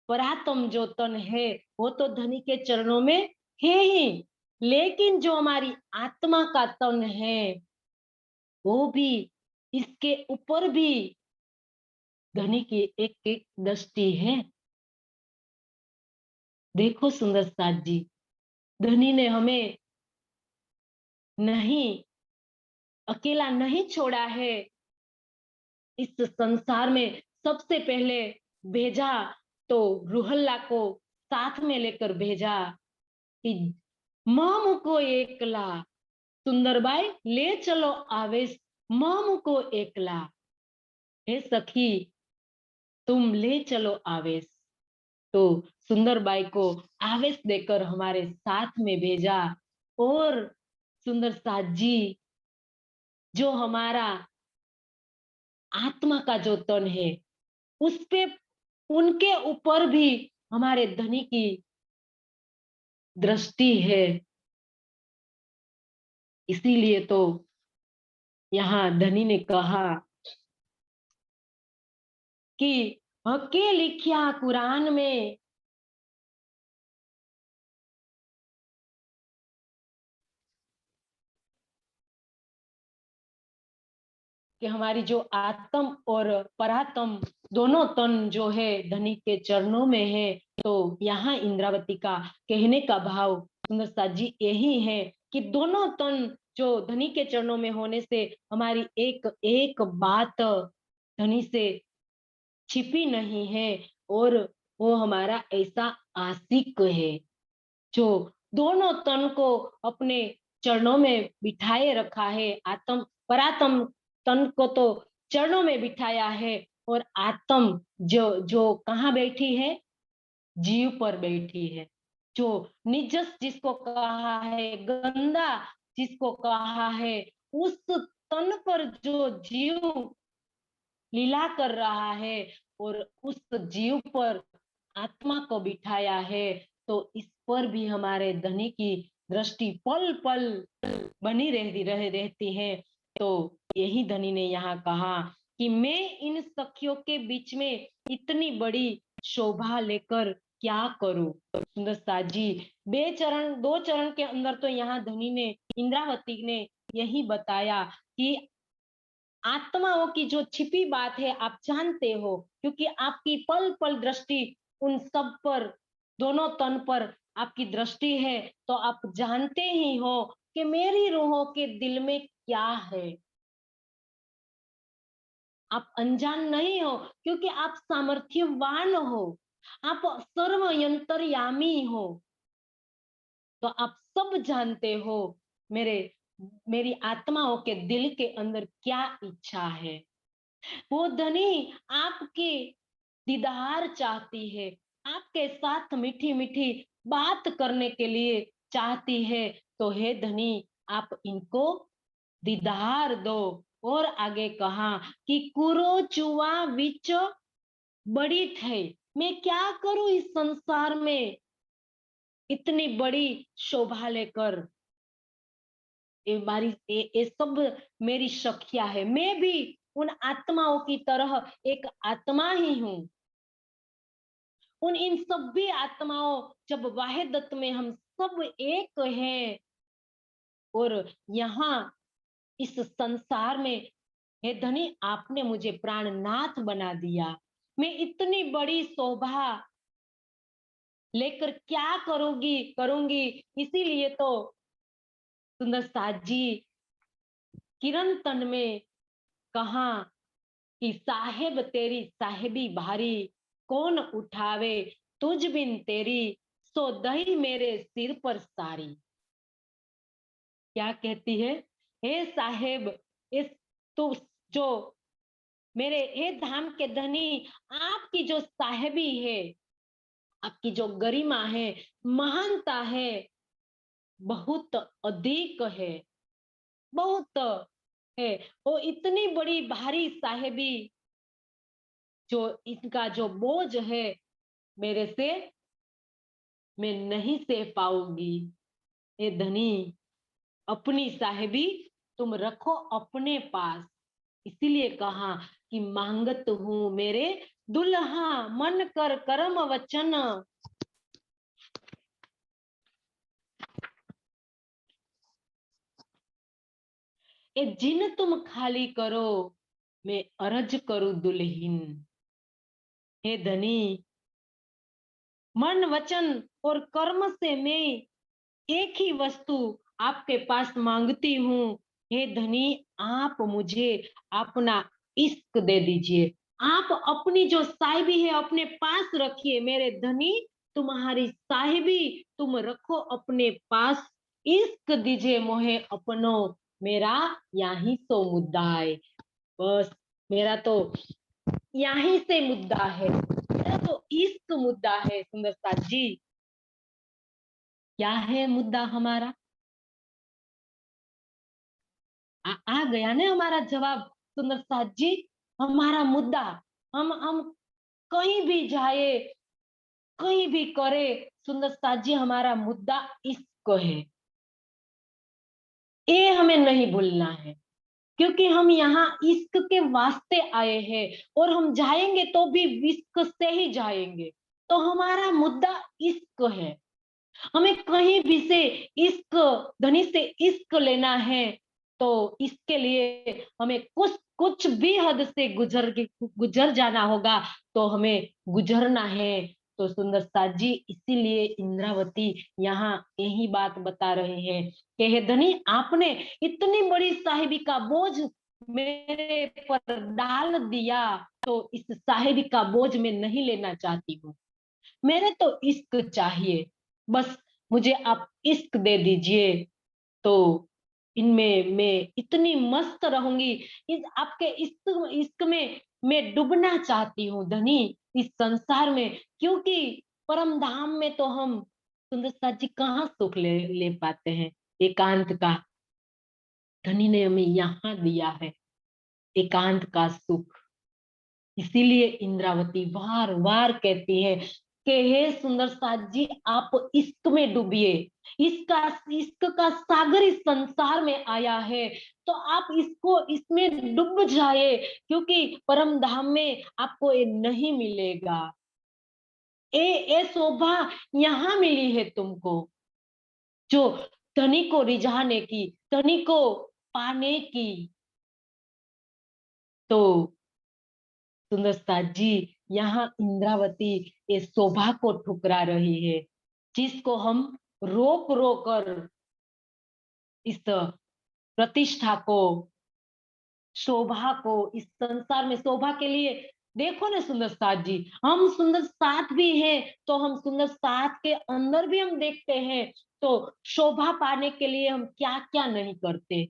परातम जो तन है वो तो धनी के चरणों में है ही, लेकिन जो हमारी आत्मा का तन है वो भी, इसके ऊपर भी धनी की एक एक दृष्टि है। देखो सुंदर साथ जी, धनी ने हमें नहीं, अकेला नहीं छोड़ा है, इस संसार में सबसे पहले भेजा तो रूहल्ला को साथ में लेकर भेजा कि माम को एकला, सुंदरबाई ले चलो आवेश, माम को एकला, हे सखी तुम ले चलो आवेश। तो सुंदरबाई को आवेश देकर हमारे साथ में भेजा, और सुंदर साथ जी जो हमारा आत्मा का जो तन है उस पे, उनके ऊपर भी हमारे धनी की दृष्टि है। इसीलिए तो यहाँ धनी ने कहा कि हके लिखिया कुरान में, कि हमारी जो आत्म और परात्म दोनों तन जो है धनी के चरणों में है, तो यहाँ इंद्रावती का कहने का भाव सुंदर साथ जी यही है कि दोनों तन जो धनी के चरणों में होने से हमारी एक एक बात धनी से छिपी नहीं है, और वो हमारा ऐसा आशिक है जो दोनों तन को अपने चरणों में बिठाए रखा है। आत्म परात्म तन को तो चरणों में बिठाया है, और आत्म जो जो कहाँ बैठी है, जीव पर बैठी है। जो निजस जिसको कहा है, गंदा जिसको कहा है, उस तन पर जो जीव लीला कर रहा है और उस जीव पर आत्मा को बिठाया है, तो इस पर भी हमारे धनी की दृष्टि पल पल बनी रहती है। तो यही धनी ने यहाँ कहा कि मैं इन सखियों के बीच में इतनी बड़ी शोभा लेकर क्या करूं। सुंदर साथ जी, दो चरण के अंदर तो यहाँ धनी ने, इंद्रावती ने यही बताया कि आत्माओं की जो छिपी बात है आप जानते हो, क्योंकि आपकी पल पल दृष्टि उन सब पर, दोनों तन पर आपकी दृष्टि है, तो आप जानते ही हो कि मेरी रूहों के दिल में क्या है। आप अनजान नहीं हो, क्योंकि आप सामर्थ्यवान हो, आप सर्वयंतर्यामी हो, तो आप सब जानते हो मेरे मेरी आत्माओं के दिल के अंदर क्या इच्छा है। वो धनी आपके दीदार चाहती है, आपके साथ मीठी मीठी बात करने के लिए चाहती है। तो हे धनी, आप इनको दीदार दो। और आगे कहा कि कुरो चुआ विच बड़ी थे, मैं क्या करूं इस संसार में इतनी बड़ी शोभा लेकर। ये सब मेरी सखिया है, मैं भी उन आत्माओं की तरह एक आत्मा ही हूं। उन इन सभी आत्माओं, जब वाहिदत में हम सब एक हैं, और यहाँ इस संसार में हे धनी आपने मुझे प्राणनाथ बना दिया, मैं इतनी बड़ी शोभा लेकर क्या करूंगी। इसीलिए तो सुंदर साथ जी किरण तन में कहा कि साहेब तेरी साहेबी भारी, कौन उठावे तुझ बिन तेरी, सो दही मेरे सिर पर सारी। क्या कहती है, हे साहेब, इस तू जो मेरे हे धाम के धनी, आपकी जो साहेबी है, आपकी जो गरिमा है, महानता है, बहुत अधिक है, बहुत है। वो इतनी बड़ी भारी साहेबी, जो इनका जो बोझ है मेरे से मैं नहीं सह पाऊंगी। ए धनी, अपनी साहेबी तुम रखो अपने पास। इसीलिए कहा कि मांगत हूं मेरे दुल्हा, मन कर कर्म वचन। ए जिन तुम खाली करो, मैं अरज करूं दुल्हीन। हे धनी, मन वचन और कर्म से मैं एक ही वस्तु आपके पास मांगती हूँ। हे धनी, आप मुझे अपना इश्क दे दीजिए। आप अपनी जो साहिबी है अपने पास रखिए। मेरे धनी, तुम्हारी साहिबी तुम रखो अपने पास। इश्क दीजिए मोहे अपनो, मेरा यही तो मुद्दा है। बस मेरा तो यहीं से मुद्दा है, मेरा तो इश्क मुद्दा है। सुंदर साथ जी, क्या है मुद्दा हमारा? आ गया ना हमारा जवाब सुंदर साथ जी। हमारा मुद्दा, हम कहीं भी जाए, कहीं भी करे, सुंदर साथ जी हमारा मुद्दा इश्क है। ये हमें नहीं भूलना है, क्योंकि हम यहाँ इश्क के वास्ते आए हैं, और हम जाएंगे तो भी इश्क से ही जाएंगे। तो हमारा मुद्दा इश्क है। हमें कहीं भी से इश्क, धनी से इश्क लेना है, तो इसके लिए हमें कुछ कुछ भी हद से गुजर जाना होगा। तो हमें गुजरना है। तो सुंदर साथ जी इसीलिए इंद्रावती यहाँ यही बात बता रहे हैं कि हे धनी, आपने इतनी बड़ी साहिबी का बोझ मेरे पर डाल दिया, तो इस साहिबी का बोझ मैं नहीं लेना चाहती हूँ। मेरे तो इश्क चाहिए, बस मुझे आप इश्क दे दीजिए, तो इनमें मैं इतनी मस्त रहूंगी। इस आपके इश्क इश्क में मैं डूबना चाहती हूँ धनी, इस संसार में, क्योंकि परम धाम में तो हम सुंदर साथ जी कहाँ सुख ले पाते हैं। एकांत का धनी ने हमें यहाँ दिया है, एकांत का सुख। इसीलिए इंद्रावती बार बार कहती है कि हे सुंदर साथ जी, आप इश्क में डूबिए। इसका इश्क का सागर इस संसार में आया है, तो आप इसको इसमें डूब जाए, क्योंकि परम धाम में आपको ये नहीं मिलेगा। ये शोभा यहाँ मिली है तुमको, जो धनी को रिझाने की, धनी को पाने की। तो सुंदर साथ जी यहाँ इंद्रावती इस शोभा को ठुकरा रही है, जिसको हम रोक रोक कर इस प्रतिष्ठा को, शोभा को, इस संसार में शोभा के लिए देखो ना सुंदर साथ जी, हम सुंदर साथ भी हैं, तो हम सुंदर साथ के अंदर भी हम देखते हैं, तो शोभा पाने के लिए हम क्या क्या नहीं करते,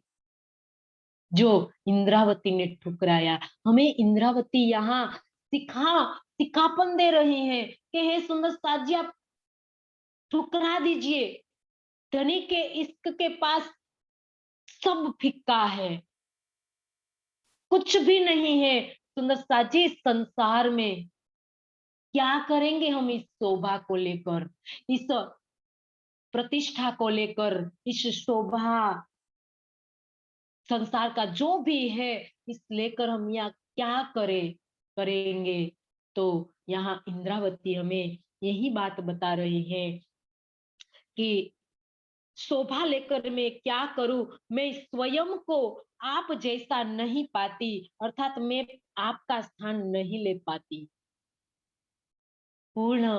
जो इंद्रावती ने ठुकराया। हमें इंद्रावती यहाँ सिखापन दे रही है कि हे सुंदर साथ जी, आप ठुकरा दीजिए। धनी के इश्क के पास सब फिक्का है, कुछ भी नहीं है। सुंदर साथ जी, इस संसार में क्या करेंगे हम इस शोभा को लेकर, इस प्रतिष्ठा को लेकर, इस शोभा संसार का जो भी है, इस लेकर हम यहाँ क्या करेंगे। तो यहाँ इंद्रावती हमें यही बात बता रही है कि शोभा लेकर मैं क्या करूं, मैं स्वयं को आप जैसा नहीं पाती, अर्थात मैं आपका स्थान नहीं ले पाती। पूर्ण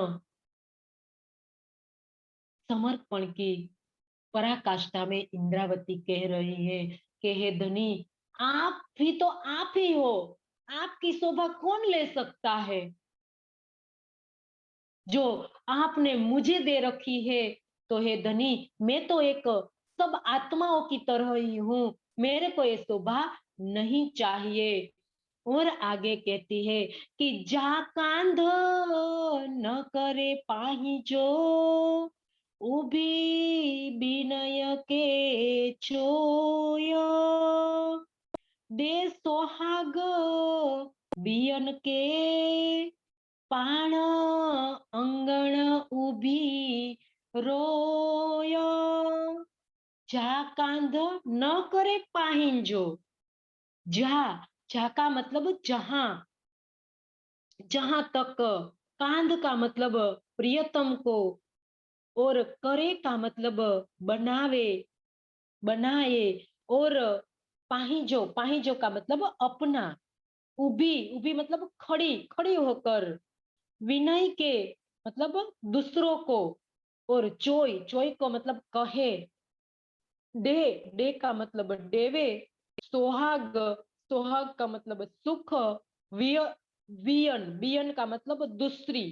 समर्पण की पराकाष्ठा में इंद्रावती कह रही है कि हे धनी, आप भी तो आप ही हो, आपकी शोभा कौन ले सकता है, जो आपने मुझे दे रखी है। तो हे धनी, मैं तो एक सब आत्माओं की तरह ही हूँ, मेरे को ये शोभा नहीं चाहिए। और आगे कहती है कि जा कांध न करे पाही जो, उभी विनय के चोय, दे सोहाग बियन के पाण अंगण उभी रोय। जा कांध न करे पाहिंजो। जा, जा का मतलब जहां, जहां तक, कांध का मतलब प्रियतम को, और करे का मतलब बनावे, बनाए, और पाहिजो, पाहिजो का मतलब अपना, उभी, उभी मतलब खड़ी, खड़ी होकर, विनय के मतलब दूसरों को, और चोय, चोय को मतलब कहे, डे, डे का मतलब डेवे, सोहाग, सोहाग का मतलब सुख, विय, वियन, वियन का मतलब दूसरी,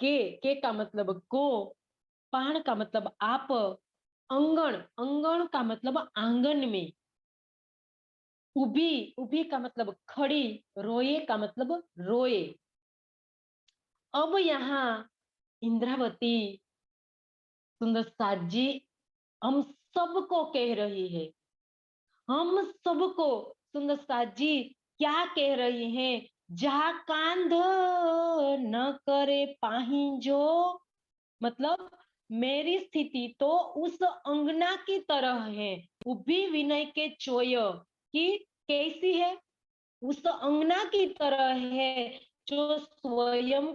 के का मतलब को, पाण का मतलब आप, अंगण, अंगण का मतलब आंगन में, उभी, उभी का मतलब खड़ी, रोए का मतलब रोए। अब यहाँ इंद्रावती सुंदर साथ जी हम सबको कह रही है, हम सबको सुंदर साथ जी क्या कह रही हैं, जा कांध न करे पाहिंजो, मतलब मेरी स्थिति तो उस अंगना की तरह है, उभी विनय के चोय की, कैसी है, उस अंगना की तरह है, जो स्वयं,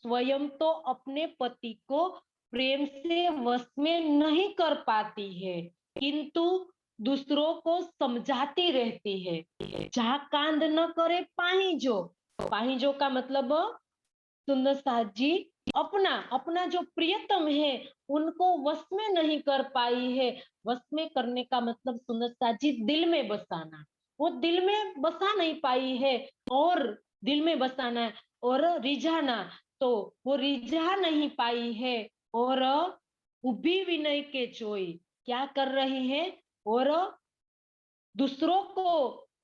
स्वयं तो अपने पति को प्रेम से वश में नहीं कर पाती है, किंतु दूसरों को समझाती रहती है। जहाँ कांध न करे पाहिजो, पाहिजो का मतलब सुंदर साथ जी अपना अपना जो प्रियतम है उनको वश में नहीं कर पाई है। वश में करने का मतलब सुंदरता जी दिल में बसाना, वो दिल में बसा नहीं पाई है। और दिल में बसाना और रिझाना, तो वो रिझा नहीं पाई है। और उभी विनय के चोई क्या कर रही है, और दूसरों को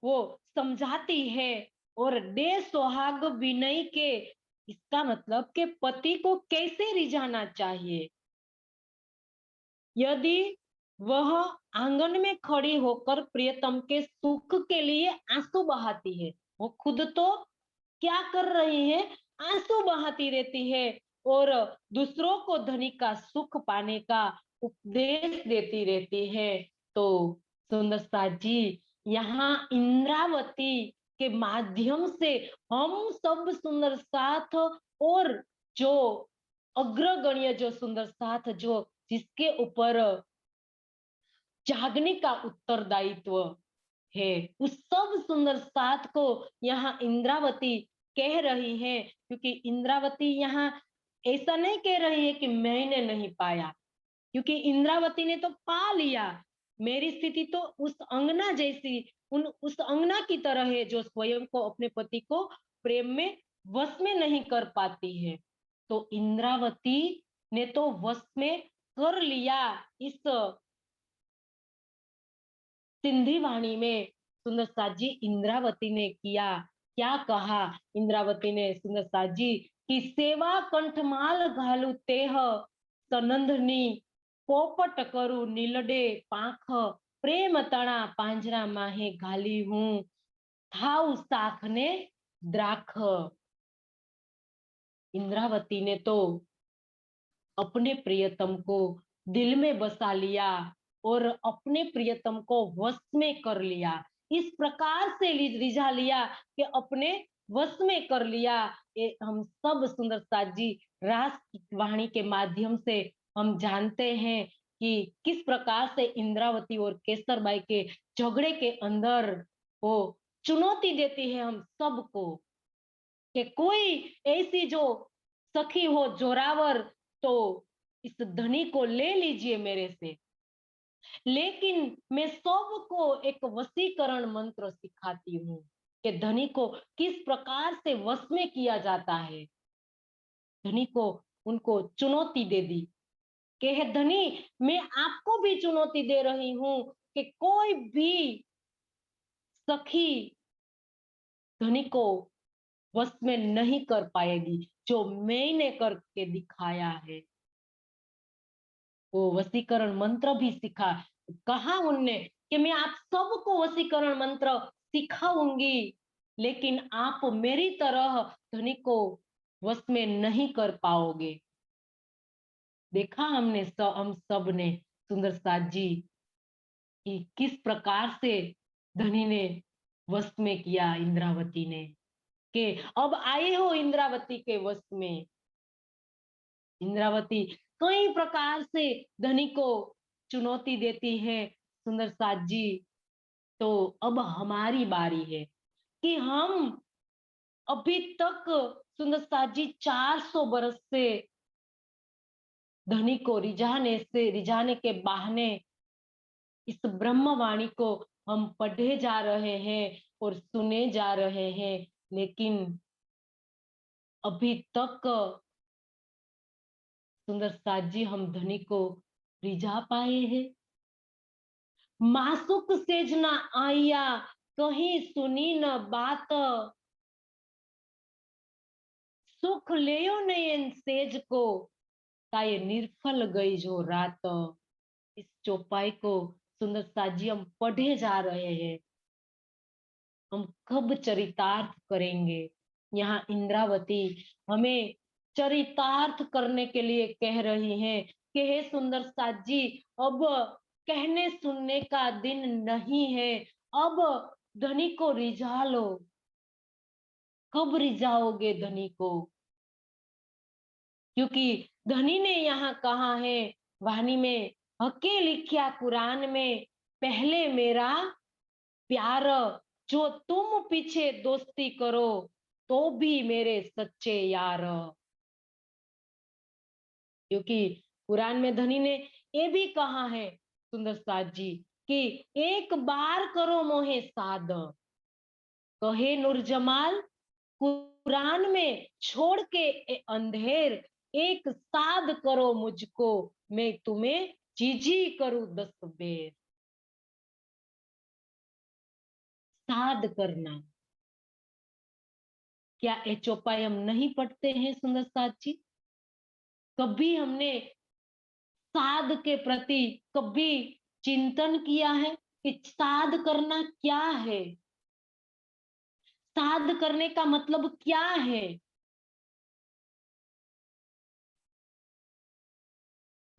वो समझाती है। और दे सुहाग विनय के, इसका मतलब कि पति को कैसे रिझाना चाहिए। यदि वह आंगन में खड़ी होकर प्रियतम के सुख के लिए आंसू बहाती है, वो खुद तो क्या कर रही है, आंसू बहाती रहती है। और दूसरों को धनी का सुख पाने का उपदेश देती रहती है। तो सुंदर साथ जी, यहाँ इंद्रावती के माध्यम से हम सब सुंदर साथ, और जो अग्रगण्य जो सुंदर साथ, जो जिसके ऊपर जागने का उत्तरदायित्व है, उस सब सुंदर साथ को यहाँ इंद्रावती कह रही है। क्योंकि इंद्रावती यहाँ ऐसा नहीं कह रही है कि मैंने नहीं पाया, क्योंकि इंद्रावती ने तो पा लिया। मेरी स्थिति तो उस अंगना जैसी, उस अंगना की तरह है जो स्वयं को, अपने पति को प्रेम में वश में नहीं कर पाती है। तो इंद्रावती ने तो वश में कर लिया। इस सिंधी वाणी में सुंदर साथ जी इंद्रावती ने किया, क्या कहा इंद्रावती ने सुंदर साथ जी, कि सेवा कंठमाल घालू तेह सनंदनी, पोपट करू नीलडे पाख, प्रेम तना પાંજરા माहे घाली हूँ, थाऊ साख ने द्राख। इंद्रावती ने तो अपने प्रियतम को दिल में बसा लिया और अपने प्रियतम को वश में कर लिया। इस प्रकार से रिझा लिया कि अपने वश में कर लिया। ये हम सब सुंदर साथ जी रास वाणी के माध्यम से हम जानते हैं कि किस प्रकार से इंद्रावती और केसरबाई के झगड़े के अंदर वो चुनौती देती है हम सबको, कि कोई ऐसी जो सखी हो जोरावर, तो इस धनी को ले लीजिए मेरे से। लेकिन मैं सबको एक वशीकरण मंत्र सिखाती हूँ कि धनी को किस प्रकार से वश में किया जाता है। धनी को उनको चुनौती दे दी कि हे धनी, मैं आपको भी चुनौती दे रही हूँ कि कोई भी सखी धनी को वश में नहीं कर पाएगी, जो मैंने करके दिखाया है। वो वशीकरण मंत्र भी सीखा। कहा उनने कि मैं आप सबको वशीकरण मंत्र सिखाऊंगी, लेकिन आप मेरी तरह धनी को वश में नहीं कर पाओगे। देखा हमने हम सब ने सुंदर साथ जी कि किस प्रकार से धनी ने वश में किया इंद्रावती ने, कि अब आए हो इंद्रावती के वश में। इंद्रावती कई प्रकार से धनी को चुनौती देती है सुंदर साथ जी। तो अब हमारी बारी है कि हम अभी तक सुंदर साथ जी 400 बरस से धनी को रिझाने के बहाने इस ब्रह्मवाणी को हम पढ़े जा रहे हैं और सुने जा रहे हैं, लेकिन अभी तक सुंदर साथ जी हम धनी को रिझा पाए हैं। मासुक सेज न आया, कहीं सुनी न बात, सुख लेयो नयन सेज को, ताये निर्फल गई जो रात। इस चौपाई को सुंदर साथ जी हम पढ़े जा रहे हैं। हम कब चरितार्थ करेंगे। यहाँ इंद्रावती हमें चरितार्थ करने के लिए कह रही हैं कि हे सुंदर साथ जी, अब कहने सुनने का दिन नहीं है। अब धनी को रिझा लो। कब रिझाओगे धनी को, क्योंकि धनी ने यहाँ कहा है वाणी में, हके लिखिया कुरान में, पहले मेरा प्यार, जो तुम पीछे दोस्ती करो तो भी मेरे सच्चे यार। क्योंकि कुरान में धनी ने ये भी कहा है सुंदर साथ जी कि एक बार करो मोहे साद, कहे नूरजमाल कुरान में छोड़ के ए अंधेर, एक साद करो मुझको, मैं तुम्हें जीजी करूं 10 बेर। साद करना, क्या ये चौपाई हम नहीं पढ़ते हैं सुंदर साथ जी? कभी हमने साध के प्रति कभी चिंतन किया है कि साध करना क्या है? साध करने का मतलब क्या है?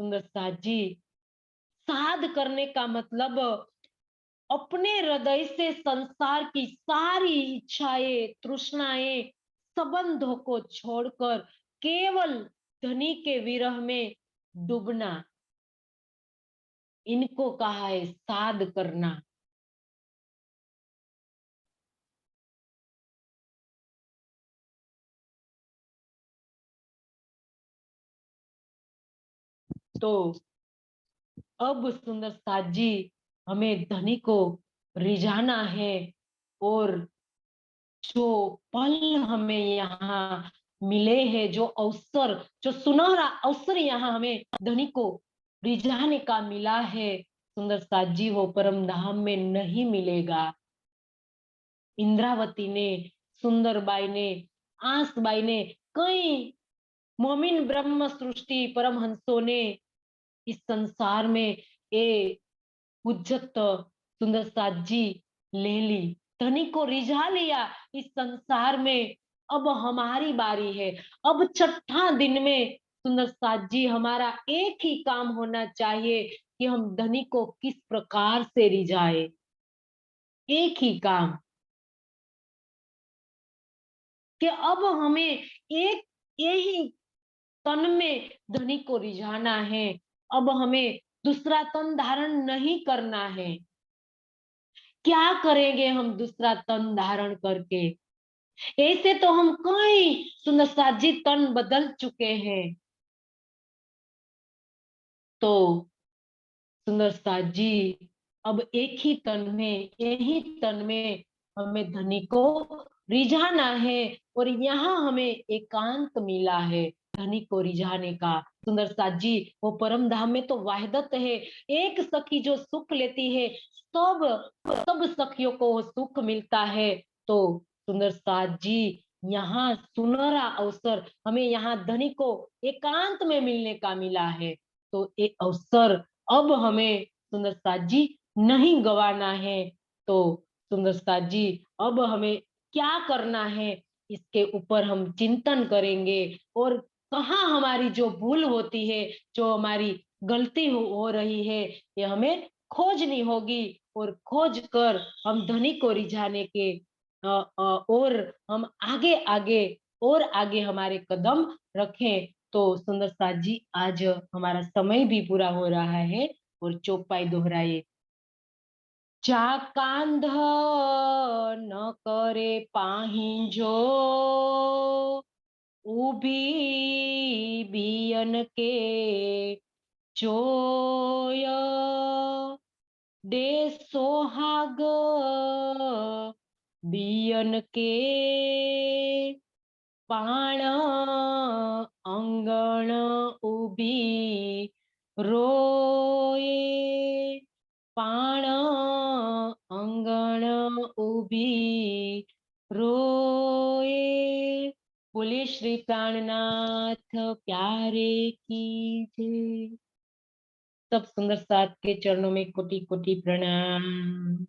सुंदर साथ जी, साध करने का मतलब अपने हृदय से संसार की सारी इच्छाएं, तृष्णाएं, संबंधों को छोड़कर केवल धनी के विरह में डूबना, इनको कहा है साध करना। तो अब सुंदर साथ जी, हमें धनी को रिझाना है, और जो पल हमें यहाँ मिले हैं, जो अवसर, जो सुनहरा अवसर यहाँ हमें धनी को रिझाने का मिला है सुंदर साथ जी, वो परम धाम में नहीं मिलेगा। इंद्रावती ने, सुंदरबाई ने, आसबाई ने, कई मोमिन ब्रह्म सृष्टि परमहंसों ने इस संसार में ये उज्जत सुंदर साथ जी ले ली, धनी को रिझा लिया इस संसार में। अब हमारी बारी है। अब छठा दिन में सुंदर साथ जी, हमारा एक ही काम होना चाहिए कि हम धनी को किस प्रकार से रिझाए। एक ही काम कि अब हमें एक यही तन में धनी को रिझाना है। अब हमें दूसरा तन धारण नहीं करना है। क्या करेंगे हम दूसरा तन धारण करके? ऐसे तो हम कई सुंदर साथ जी तन बदल चुके हैं। तो सुंदर साथ जी, अब एक ही तन में, यही तन में हमें धनी को रिझाना है, और यहाँ हमें एकांत मिला है धनी को रिझाने का। सुंदर साथ जी, वो परम धाम में तो वाहिदत है, एक सखी जो सुख लेती है, सब सब सखियों को वो सुख मिलता है। तो सुंदर साथ जी, यहाँ सुनहरा अवसर हमें यहाँ धनी को एकांत में मिलने का मिला है। तो एक अवसर अब हमें सुंदर साथ जी नहीं गवाना है। तो सुंदर साथ जी, अब हमें क्या करना है, इसके ऊपर हम चिंतन करेंगे, और कहाँ हमारी जो भूल होती है, जो हमारी गलती हो रही है, ये हमें खोजनी होगी, और खोज कर हम धनी को रिझाने के और हम आगे आगे और आगे हमारे कदम रखें। तो सुंदर साथ जी, आज हमारा समय भी पूरा हो रहा है, और चौपाई दोहराए। जा कांध न करे पाहिंजो, ऊभी बियन के चोय, दे सोहाग बियन के पाण, अंगण उभी रोए, पाण अंगण उभी रोए। बोले श्री प्राणनाथ प्यारे की जय। सब सुंदर साथ के चरणों में कोटि कोटि प्रणाम।